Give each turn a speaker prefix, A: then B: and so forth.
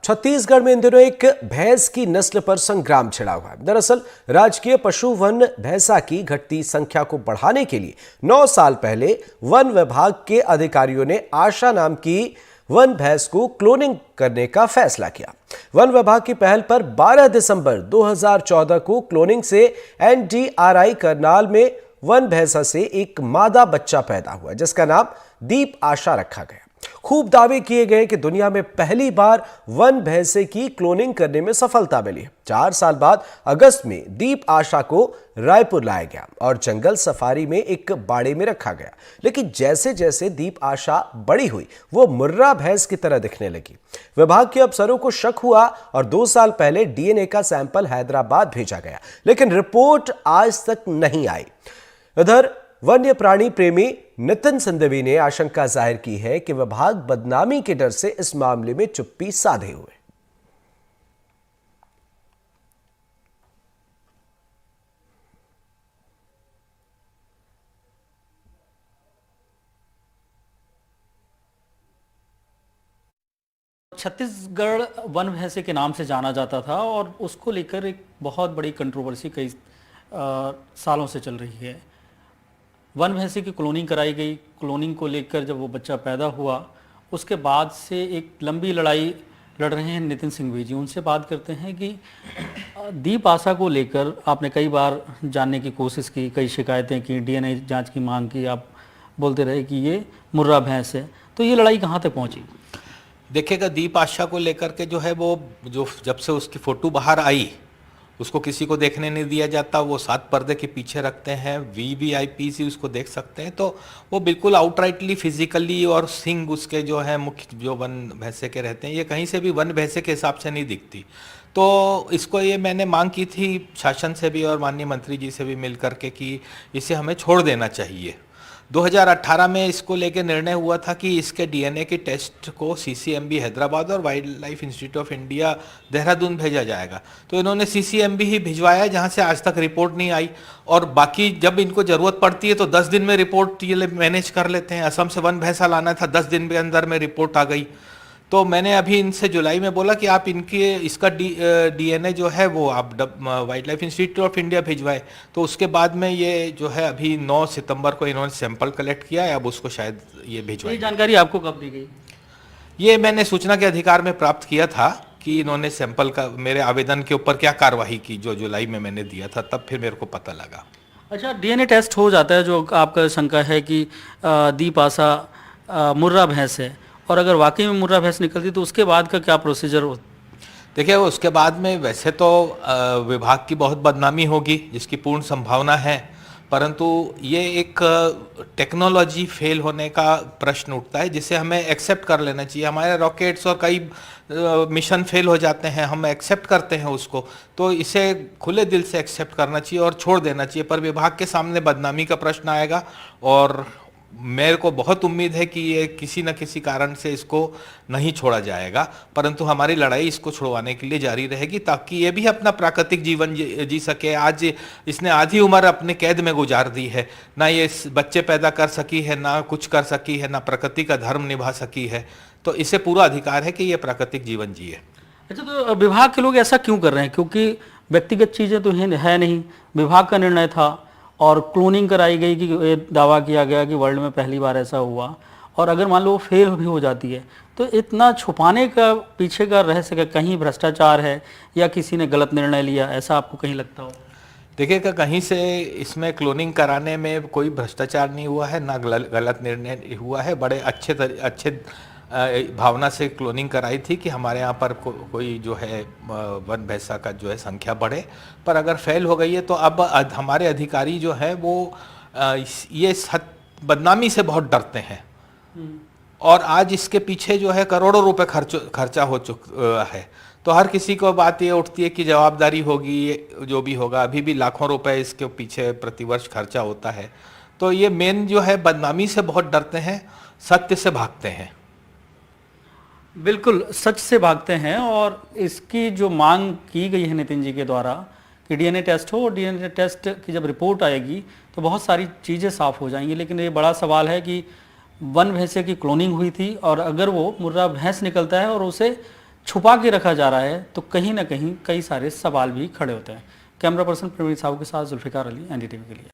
A: छत्तीसगढ़ में इन दिनों एक भैंस की नस्ल पर संग्राम छिड़ा हुआ है। दरअसल राजकीय पशु वन भैंसा की घटती संख्या को बढ़ाने के लिए 9 साल पहले वन विभाग के अधिकारियों ने आशा नाम की वन भैंस को क्लोनिंग करने का फैसला किया। वन विभाग की पहल पर 12 दिसंबर 2014 को क्लोनिंग से NDRI करनाल में वन भैंसा से एक मादा बच्चा पैदा हुआ, जिसका नाम दीप आशा रखा गया। खूब दावे किए गए कि दुनिया में पहली बार वन भैंसे की क्लोनिंग करने में सफलता मिली है। 4 साल बाद अगस्त में दीप आशा को रायपुर लाया गया और जंगल सफारी में एक बाड़े में रखा गया। लेकिन जैसे जैसे दीप आशा बड़ी हुई, वो मुर्रा भैंस की तरह दिखने लगी। विभाग के अफसरों को शक हुआ और 2 साल पहले DNA का सैंपल हैदराबाद भेजा गया, लेकिन रिपोर्ट आज तक नहीं आई। इधर वन्य प्राणी प्रेमी नितिन सिंधवी ने आशंका जाहिर की है कि विभाग बदनामी के डर से इस मामले में चुप्पी साधे हुए।
B: छत्तीसगढ़ वन भैंसे के नाम से जाना जाता था और उसको लेकर एक बहुत बड़ी कंट्रोवर्सी कई सालों से चल रही है। वन भैंसे की क्लोनिंग कराई गई। क्लोनिंग को लेकर जब वो बच्चा पैदा हुआ, उसके बाद से एक लंबी लड़ाई लड़ रहे हैं नितिन सिंघवी जी। उनसे बात करते हैं कि दीप आशा को लेकर आपने कई बार जानने की कोशिश की, कई शिकायतें की, DNA जांच की मांग की, आप बोलते रहे कि ये मुर्रा भैंस है, तो ये लड़ाई कहाँ तक पहुँची?
C: देखिएगा, दीप आशा को लेकर के जो है वो जब से उसकी फ़ोटो बाहर आई, उसको किसी को देखने नहीं दिया जाता। वो 7 पर्दे के पीछे रखते हैं, VVIP से उसको देख सकते हैं। तो वो बिल्कुल आउटराइटली फिजिकली और सिंग उसके जो है मुख्य जो वन भैंसे के रहते हैं, ये कहीं से भी वन भैंसे के हिसाब से नहीं दिखती। तो इसको ये मैंने मांग की थी शासन से भी और माननीय मंत्री जी से भी मिल करके कि इसे हमें छोड़ देना चाहिए। 2018 में इसको लेकर निर्णय हुआ था कि इसके DNA के टेस्ट को CCMB हैदराबाद और wild life institute of India Dehradun भेजा जाएगा। तो इन्होंने CCMB ही भिजवाया, जहां से आज तक रिपोर्ट नहीं आई। और बाकी जब इनको ज़रूरत पड़ती है तो 10 दिन में रिपोर्ट ये मैनेज कर लेते हैं। असम से वन भैंसा लाना था, 10 दिन के अंदर में रिपोर्ट आ गई। तो मैंने अभी इनसे जुलाई में बोला कि आप इसका DNA जो है वो आप wild life institute of India भिजवाए। तो उसके बाद में ये जो है अभी 9 सितंबर को इन्होंने सैंपल कलेक्ट किया है, अब उसको शायद ये भिजवाए।
B: ये जानकारी आपको कब दी गई?
C: ये मैंने सूचना के अधिकार में प्राप्त किया था कि इन्होंने सैंपल का मेरे आवेदन के ऊपर क्या कार्रवाई की, जो जुलाई में मैंने दिया था, तब फिर मेरे को पता लगा।
B: अच्छा, DNA टेस्ट हो जाता है, जो आपका शंका है कि दीप आशा मुर्रा भैंस है, और अगर वाकई में मुर्रा भैंस निकलती तो उसके बाद का क्या प्रोसीजर हो?
C: देखिए, उसके बाद में वैसे तो विभाग की बहुत बदनामी होगी, जिसकी पूर्ण संभावना है, परंतु ये एक टेक्नोलॉजी फेल होने का प्रश्न उठता है, जिसे हमें एक्सेप्ट कर लेना चाहिए। हमारे रॉकेट्स और कई मिशन फेल हो जाते हैं, हम एक्सेप्ट करते हैं उसको, तो इसे खुले दिल से एक्सेप्ट करना चाहिए और छोड़ देना चाहिए। पर विभाग के सामने बदनामी का प्रश्न आएगा और मेरे को बहुत उम्मीद है कि ये किसी न किसी कारण से इसको नहीं छोड़ा जाएगा, परंतु हमारी लड़ाई इसको छुड़वाने के लिए जारी रहेगी, ताकि ये भी अपना प्राकृतिक जीवन जी सके। आज इसने आधी उम्र अपने कैद में गुजार दी है, ना ये बच्चे पैदा कर सकी है, ना कुछ कर सकी है, ना प्रकृति का धर्म निभा सकी है। तो इसे पूरा अधिकार है कि ये प्राकृतिक जीवन जिए।
B: अच्छा, तो विभाग के लोग ऐसा क्यों कर रहे हैं? क्योंकि व्यक्तिगत चीज़ें तो है नहीं, विभाग का निर्णय था और क्लोनिंग कराई गई कि ये दावा किया गया कि वर्ल्ड में पहली बार ऐसा हुआ, और अगर मान लो वो फेल भी हो जाती है तो इतना छुपाने का पीछे का रहस्य का कहीं भ्रष्टाचार है या किसी ने गलत निर्णय लिया, ऐसा आपको कहीं लगता हो?
C: देखिए, कहीं से इसमें क्लोनिंग कराने में कोई भ्रष्टाचार नहीं हुआ है, ना गलत निर्णय हुआ है। बड़े अच्छे भावना से क्लोनिंग कराई थी कि हमारे यहाँ पर कोई जो है वन भैंसा का जो है संख्या बढ़े। पर अगर फेल हो गई है तो अब हमारे अधिकारी जो है वो ये बदनामी से बहुत डरते हैं, और आज इसके पीछे जो है करोड़ों रुपए खर्चा हो चुका है। तो हर किसी को बात ये उठती है कि जवाबदारी होगी, जो भी होगा। अभी भी लाखों रुपए इसके पीछे प्रतिवर्ष खर्चा होता है। तो ये मेन जो है बदनामी से बहुत डरते हैं, सत्य से भागते हैं।
B: बिल्कुल सच से भागते हैं, और इसकी जो मांग की गई है नितिन जी के द्वारा कि DNA टेस्ट हो, और DNA टेस्ट की जब रिपोर्ट आएगी तो बहुत सारी चीज़ें साफ हो जाएंगी। लेकिन ये बड़ा सवाल है कि वन भैंसे की क्लोनिंग हुई थी, और अगर वो मुर्रा भैंस निकलता है और उसे छुपा के रखा जा रहा है तो कहीं ना कहीं कई सारे सवाल भी खड़े होते हैं। कैमरा पर्सन प्रवीण साहू के साथ जुल्फिकार अली, एनडीटीवी के लिए।